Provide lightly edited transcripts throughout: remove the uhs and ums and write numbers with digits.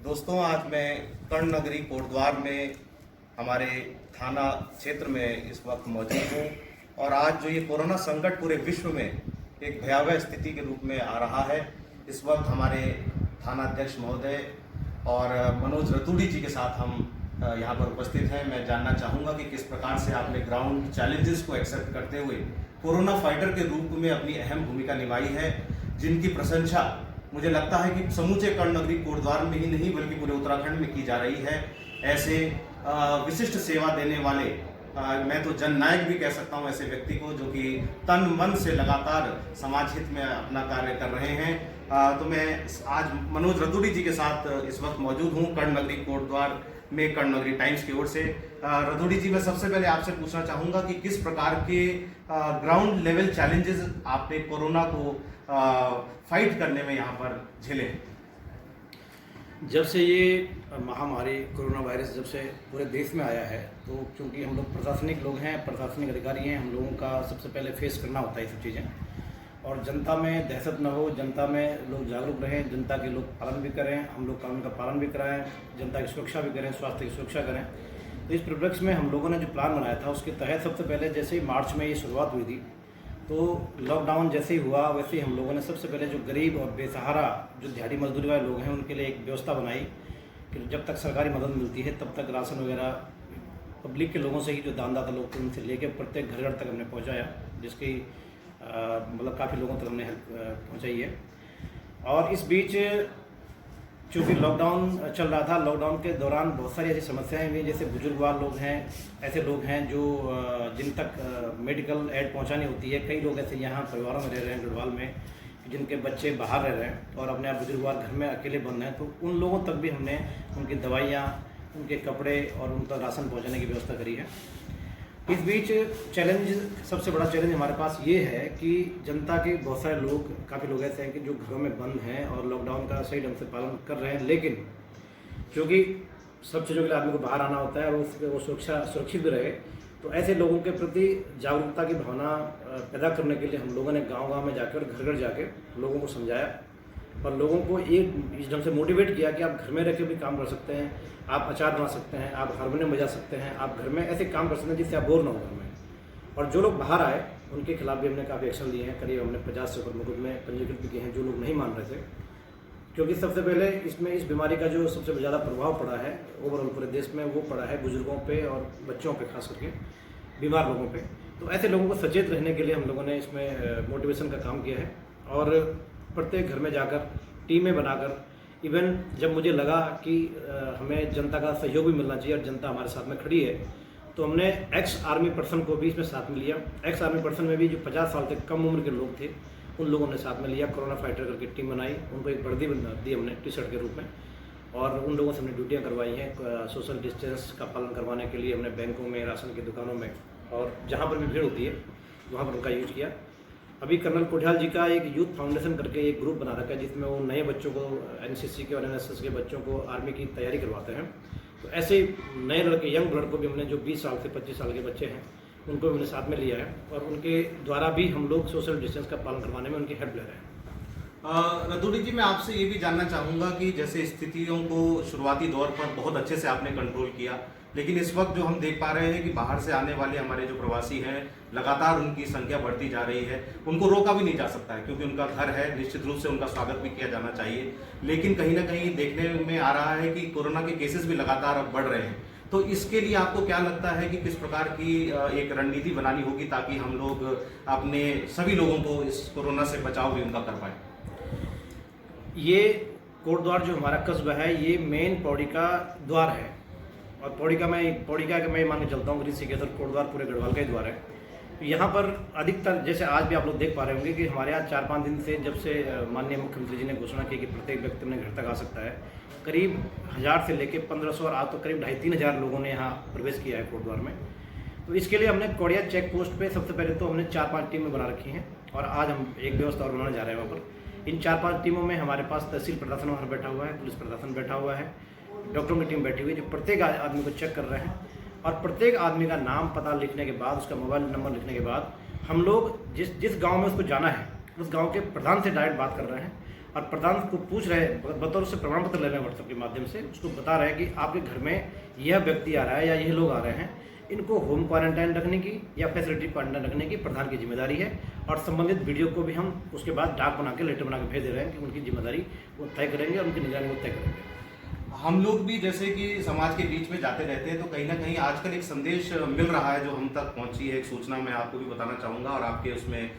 दोस्तों, आज मैं कर्ण नगरी कोटद्वार में हमारे थाना क्षेत्र में इस वक्त मौजूद हूँ और आज जो ये कोरोना संकट पूरे विश्व में एक भयावह स्थिति के रूप में आ रहा है, इस वक्त हमारे थाना अध्यक्ष महोदय और मनोज रतूड़ी जी के साथ हम यहाँ पर उपस्थित हैं। मैं जानना चाहूँगा कि किस प्रकार से आपने ग्राउंड चैलेंजेस को एक्सेप्ट करते हुए कोरोना फाइटर के रूप में अपनी अहम भूमिका निभाई है, जिनकी प्रशंसा मुझे लगता है कि समूचे कर्ण नगरी कोटद्वार में ही नहीं बल्कि पूरे उत्तराखंड में की जा रही है। ऐसे विशिष्ट सेवा देने वाले मैं तो जननायक भी कह सकता हूं ऐसे व्यक्ति को, जो कि तन मन से लगातार समाज हित में अपना कार्य कर रहे हैं। तो मैं आज मनोज रतूड़ी जी के साथ इस वक्त मौजूद हूं कर्ण नगरी कोटद्वार में, कर्ण नगरी टाइम्स की ओर से। रतूड़ी जी, मैं सबसे पहले आपसे पूछना चाहूँगा कि किस प्रकार के ग्राउंड लेवल चैलेंजेस आपने कोरोना को फाइट करने में यहाँ पर झेले? जब से ये महामारी कोरोना वायरस जब से पूरे देश में आया है, तो क्योंकि हम लोग प्रशासनिक लोग हैं, प्रशासनिक अधिकारी हैं, हम लोगों का सबसे पहले फेस करना होता है ये सब चीज़ें। और जनता में दहशत न हो, जनता में लोग जागरूक रहें, जनता के लोग पालन भी करें, हम लोग कानून का पालन भी कराएं, जनता की सुरक्षा भी करें, स्वास्थ्य की सुरक्षा करें। तो इस परिप्रेक्ष्य में हम लोगों ने जो प्लान बनाया था उसके तहत सबसे पहले जैसे ही मार्च में ये शुरुआत हुई थी, तो लॉकडाउन जैसे ही हुआ वैसे ही हम लोगों ने सबसे पहले जो गरीब और बेसहारा जो दिहाड़ी मजदूरी वाले लोग हैं उनके लिए एक व्यवस्था बनाई कि जब तक सरकारी मदद मिलती है तब तक राशन वगैरह पब्लिक के लोगों से ही जो दानदाता लोग थे उनसे लेके प्रत्येक घर घर तक हमने पहुंचाया, जिसकी मतलब काफ़ी लोगों तक हमने हेल्प पहुंचाई है। और इस बीच चूँकि लॉकडाउन चल रहा था, लॉकडाउन के दौरान बहुत सारी ऐसी समस्याएं हुई, जैसे बुजुर्गवार लोग हैं, ऐसे लोग हैं जो जिन तक मेडिकल एड पहुंचानी होती है। कई लोग ऐसे यहाँ परिवारों में रह रहे हैं गढ़वाल में, जिनके बच्चे बाहर रह रहे हैं और अपने आप बुजुर्गवार घर में अकेले बंद हैं, तो उन लोगों तक भी हमने उनकी दवाइयाँ, उनके कपड़े और उन तक राशन पहुँचाने की व्यवस्था करी है। इस बीच चैलेंज, सबसे बड़ा चैलेंज हमारे पास ये है कि जनता के बहुत सारे लोग, काफ़ी लोग ऐसे हैं कि जो घरों में बंद हैं और लॉकडाउन का सही ढंग से पालन कर रहे हैं, लेकिन क्योंकि सब चीज़ों के लिए आदमी को बाहर आना होता है और उसके वो सुरक्षित भी रहे, तो ऐसे लोगों के प्रति जागरूकता की भावना पैदा करने के लिए हम लोगों ने गाँव-गाँव में जाकर, घर-घर जाकर लोगों को समझाया और लोगों को एक इस ढंग से मोटिवेट किया कि आप घर में रह के भी काम कर सकते हैं, आप अचार बना सकते हैं, आप हारमोनियम बजा सकते हैं, आप घर में ऐसे काम कर सकते हैं जिससे आप बोर ना हो घर में। और जो लोग बाहर आए उनके खिलाफ भी हमने काफ़ी एक्शन लिए हैं, करीब हमने 50 से ऊपर मुकदमे पंजीकृत भी किए हैं जो लोग नहीं मान रहे थे। क्योंकि सबसे पहले इसमें इस बीमारी का जो सबसे ज़्यादा प्रभाव पड़ा है ओवरऑल पूरे देश में, वो पड़ा है बुजुर्गों पर और बच्चों पर, खास करके बीमार लोगों पर। तो ऐसे लोगों को सचेत रहने के लिए हम लोगों ने इसमें मोटिवेशन का काम किया है और प्रत्येक घर में जाकर टीमें बनाकर, इवन जब मुझे लगा कि हमें जनता का सहयोग भी मिलना चाहिए और जनता हमारे साथ में खड़ी है, तो हमने एक्स आर्मी पर्सन को भी इसमें साथ में लिया। एक्स आर्मी पर्सन में भी जो 50 साल से कम उम्र के लोग थे उन लोगों ने साथ में लिया, कोरोना फाइटर करके टीम बनाई, उनको एक वर्दी दी हमने टी-शर्ट के रूप में, और उन लोगों से हमने ड्यूटियाँ करवाई हैं। सोशल डिस्टेंस का पालन करवाने के लिए हमने बैंकों में, राशन की दुकानों में और जहाँ पर भी भीड़ होती है वहाँ पर उनका यूज किया। अभी कर्नल कोठियाल जी का एक यूथ फाउंडेशन करके एक ग्रुप बना रखा है जिसमें वो नए बच्चों को, एनसीसी के और एनएसएस के बच्चों को आर्मी की तैयारी करवाते हैं। तो ऐसे नए लड़के, यंग ब्लड को भी हमने, जो 20 साल से 25 साल के बच्चे हैं, उनको भी हमने साथ में लिया है और उनके द्वारा भी हम लोग सोशल डिस्टेंस का पालन करवाने में उनकी हेल्प ले रहे हैं। रतूड़ी जी, मैं आपसे ये भी जानना चाहूँगा कि जैसे स्थितियों को शुरुआती दौर पर बहुत अच्छे से आपने कंट्रोल किया, लेकिन इस वक्त जो हम देख पा रहे हैं कि बाहर से आने वाले हमारे जो प्रवासी हैं, लगातार उनकी संख्या बढ़ती जा रही है। उनको रोका भी नहीं जा सकता है क्योंकि उनका घर है, निश्चित रूप से उनका स्वागत भी किया जाना चाहिए, लेकिन कहीं ना कहीं देखने में आ रहा है कि कोरोना के केसेस भी लगातार अब बढ़ रहे हैं। तो इसके लिए आपको क्या लगता है कि किस प्रकार की एक रणनीति बनानी होगी ताकि हम लोग अपने सभी लोगों को इस कोरोना से बचाव भी उनका कर पाए? ये कोटद्वार जो हमारा कस्बा है, ये मेन पौड़ी का द्वार है और पौड़ी का मैं मान के चलता हूँ, ऋषिकेश और कोटद्वार पूरे गढ़वाल का ही द्वार है। तो यहाँ पर अधिकतर, जैसे आज भी आप लोग देख पा रहे होंगे कि हमारे यहाँ 4-5 दिन से, जब से माननीय मुख्यमंत्री जी ने घोषणा की कि प्रत्येक व्यक्ति अपने घर तक आ सकता है, करीब 1000 से लेकर 1500 और आज तो करीब 2500-3000 लोगों ने यहाँ प्रवेश किया है कोटद्वार में। तो इसके लिए हमने कोड़िया चेक पोस्ट पे सबसे पहले तो हमने 4-5 टीमें बना रखी हैं और आज हम एक व्यवस्था और बनाने जा रहे हैं वहाँ पर। इन 4-5 टीमों में हमारे पास तहसील प्रशासन वहाँ बैठा हुआ है, पुलिस प्रशासन बैठा हुआ है, डॉक्टरों की टीम बैठी हुई है जो प्रत्येक आदमी को चेक कर रहे हैं और प्रत्येक आदमी का नाम पता लिखने के बाद, उसका मोबाइल नंबर लिखने के बाद हम लोग जिस गांव में उसको जाना है उस गांव के प्रधान से डायरेक्ट बात कर रहे हैं और प्रधान को पूछ रहे बतौर से प्रमाण पत्र ले रहे हैं व्हाट्सएप के माध्यम से, उसको बता रहे हैं कि आपके घर में यह व्यक्ति आ रहा है या यह लोग आ रहे हैं, इनको होम क्वारंटाइन रखने की या फैसिलिटी क्वारंटाइन रखने की प्रधान की जिम्मेदारी है। और संबंधित वीडियो को भी हम उसके बाद डाक बना के लेटर बना के भेज दे रहे हैं कि उनकी जिम्मेदारी वो तय करेंगे और उनकी निगरानी वो तय करेंगे। हम लोग भी जैसे कि समाज के बीच में जाते रहते हैं तो कहीं ना कहीं आजकल एक संदेश मिल रहा है जो हम तक पहुंची है, एक सूचना मैं आपको भी बताना चाहूँगा और आपके उसमें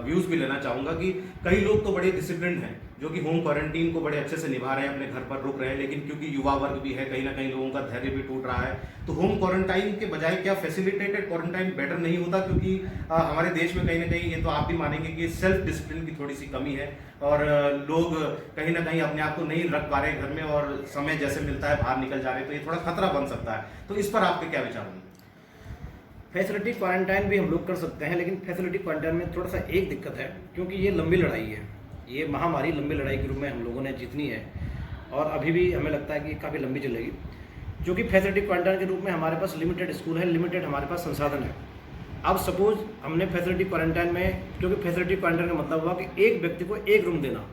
व्यूज़ भी लेना चाहूँगा कि कई लोग तो बड़े डिसिप्लिन हैं जो कि होम क्वारंटीन को बड़े अच्छे से निभा रहे हैं, अपने घर पर रुक रहे हैं, लेकिन क्योंकि युवा वर्ग भी है, कहीं ना कहीं लोगों का धैर्य भी टूट रहा है। तो होम क्वारंटाइन के बजाय क्या फैसिलिटेटेड क्वारंटाइन बेटर नहीं होता? क्योंकि हमारे देश में कहीं ना कहीं ये तो आप भी मानेंगे कि सेल्फ डिसिप्लिन की थोड़ी सी कमी है और लोग कहीं ना कहीं अपने आप को नहीं रख पा रहे घर में और समय जैसे मिलता है बाहर निकल जा रहे हैं, तो ये थोड़ा खतरा बन सकता है। तो इस पर आपके क्या विचार होंगे? फैसिलिटी क्वारंटाइन भी हम लोग कर सकते हैं, लेकिन फैसिलिटी क्वारंटाइन में थोड़ा सा एक दिक्कत है, क्योंकि ये लंबी लड़ाई है। ये महामारी लंबी लड़ाई के रूप में हम लोगों ने जीतनी है और अभी भी हमें लगता है कि काफ़ी लंबी चलेगी। जो कि फैसिलिटी क्वारंटाइन के रूप में हमारे पास लिमिटेड स्कूल है, लिमिटेड हमारे पास संसाधन है। अब सपोज हमने फैसिलिटी क्वारंटाइन में, क्योंकि फैसिलिटी क्वारंटाइन का मतलब हुआ कि एक व्यक्ति को एक रूम देना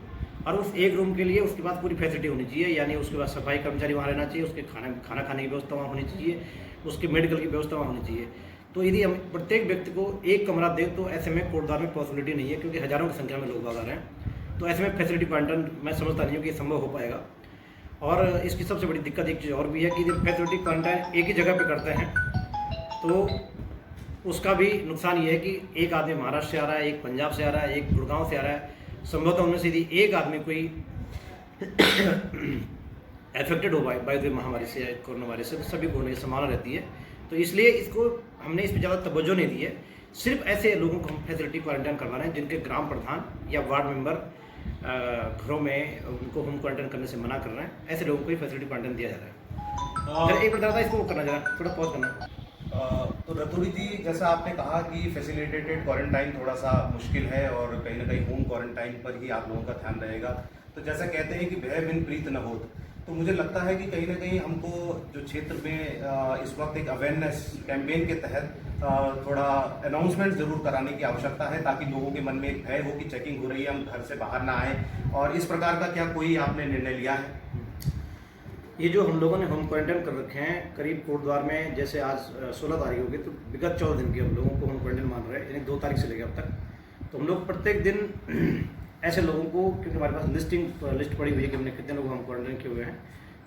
और उस एक रूम के लिए उसके पास पूरी फैसिलिटी होनी चाहिए, यानी उसके पास सफाई कर्मचारी वहाँ रहना चाहिए, उसके खाना खाने की व्यवस्था वहाँ होनी चाहिए, उसके मेडिकल की व्यवस्था वहाँ होनी चाहिए। तो यदि हम प्रत्येक व्यक्ति को एक कमरा दें तो ऐसे में कोटद्वार में पॉसिबिलिटी नहीं है, क्योंकि हज़ारों की संख्या में लोग आ रहे हैं। तो ऐसे में फैसिलिटी क्वारंटाइन मैं समझता नहीं हूँ कि संभव हो पाएगा। और इसकी सबसे बड़ी दिक्कत एक चीज़ और भी है कि जब फैसिलिटी क्वारंटाइन एक ही जगह पे करते हैं तो उसका भी नुकसान ये है कि एक आदमी महाराष्ट्र से आ रहा है, एक पंजाब से आ रहा है, एक गुड़गांव से आ रहा है, संभवतः उनमें से यदि एक आदमी कोई एफेक्टेड हो बाय द महामारी से, कोरोना वायरस से, तो सभी को होने की संभावना रहती है। तो इसलिए इसको हमने इस पर ज़्यादा तवज्जो नहीं दी है। सिर्फ ऐसे लोगों को हम फैसिलिटी क्वारंटाइन करवा रहे हैं जिनके ग्राम प्रधान या वार्ड मेंबर घरों में उनको होम क्वारंटाइन करने से मना कर रहे हैं, ऐसे लोगों को ही फैसिलिटी क्वारंटाइन दिया जा रहा है। एक बता था इसको करना जरा थोड़ा पॉज करना। तो रतूड़ी जी, जैसा आपने कहा कि फैसिलिटेटेड क्वारंटाइन थोड़ा सा मुश्किल है और कहीं ना कहीं होम क्वारंटाइन पर ही आप लोगों का ध्यान रहेगा। तो जैसा कहते हैं कि भय बिन प्रीत न होत, तो मुझे लगता है कि कहीं ना कहीं हमको जो क्षेत्र में इस वक्त एक अवेयरनेस कैंपेन के तहत थोड़ा अनाउंसमेंट जरूर कराने की आवश्यकता है, ताकि लोगों के मन में एक भय हो कि चेकिंग हो रही है, हम घर से बाहर ना आए। और इस प्रकार का क्या कोई आपने निर्णय लिया है? ये जो हम लोगों ने होम क्वारंटाइन कर रखे हैं करीब कोटद्वार में, जैसे आज 16 तारीख होगी, तो विगत 14 दिन के हम लोगों को होम क्वारंटाइन मान रहे हैं, यानी 2 तारीख से लेकर अब तक। तो हम लोग प्रत्येक दिन ऐसे लोगों को, क्योंकि हमारे पास लिस्ट पड़ी हुई है कि हमने कितने लोग हम क्वारंटाइन किए हुए हैं,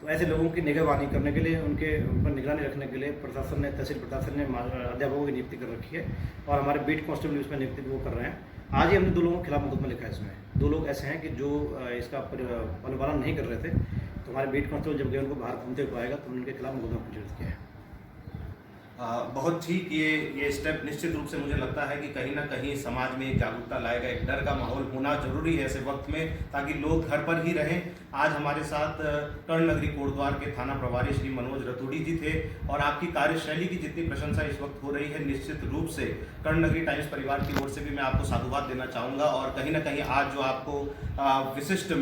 तो ऐसे लोगों की निगरानी करने के लिए, उनके ऊपर निगरानी रखने के लिए प्रशासन ने, तहसील प्रशासन ने अध्यापकों की नियुक्ति कर रखी है और हमारे बीट कांस्टेबल उसमें नियुक्ति वो कर रहे हैं। आज ही हमने 2 लोगों के खिलाफ मुकदमा लिखा है। इसमें 2 लोग ऐसे हैं कि जो इसका अनुपालन नहीं कर रहे थे, तो हमारे बीट कांस्टेबल जब गए उनको बाहर घूमते हुए आएगा तो उनके खिलाफ मुकदमा पंजीकृत किया है। बहुत ठीक, ये स्टेप निश्चित रूप से मुझे लगता है कि कहीं ना कहीं समाज में एक जागरूकता लाएगा, एक डर का माहौल होना जरूरी है ऐसे वक्त में, ताकि लोग घर पर ही रहें। आज हमारे साथ कर्ण नगरी कोटद्वार के थाना प्रभारी श्री मनोज रतूड़ी जी थे और आपकी कार्यशैली की जितनी प्रशंसा इस वक्त हो रही है, निश्चित रूप से कर्ण नगरी टाइम्स परिवार की ओर से भी मैं आपको साधुवाद देना चाहूँगा। और कहीं ना कहीं आज जो आपको विशिष्ट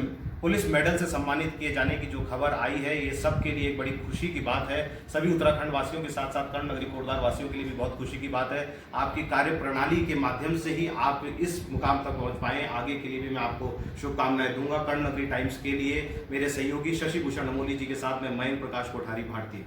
पुलिस मेडल से सम्मानित किए जाने की जो खबर आई है, ये सब के लिए एक बड़ी खुशी की बात है। सभी उत्तराखंड वासियों के साथ साथ कर्ण नगरी कोटद्वार वासियों के लिए भी बहुत खुशी की बात है। आपकी कार्य प्रणाली के माध्यम से ही आप इस मुकाम तक पहुंच पाए, आगे के लिए भी मैं आपको शुभकामनाएं दूंगा। कर्ण नगरी टाइम्स के लिए मेरे सहयोगी शशि भूषण अमोली जी के साथ मैं मयंक प्रकाश कोठारी, भारतीय।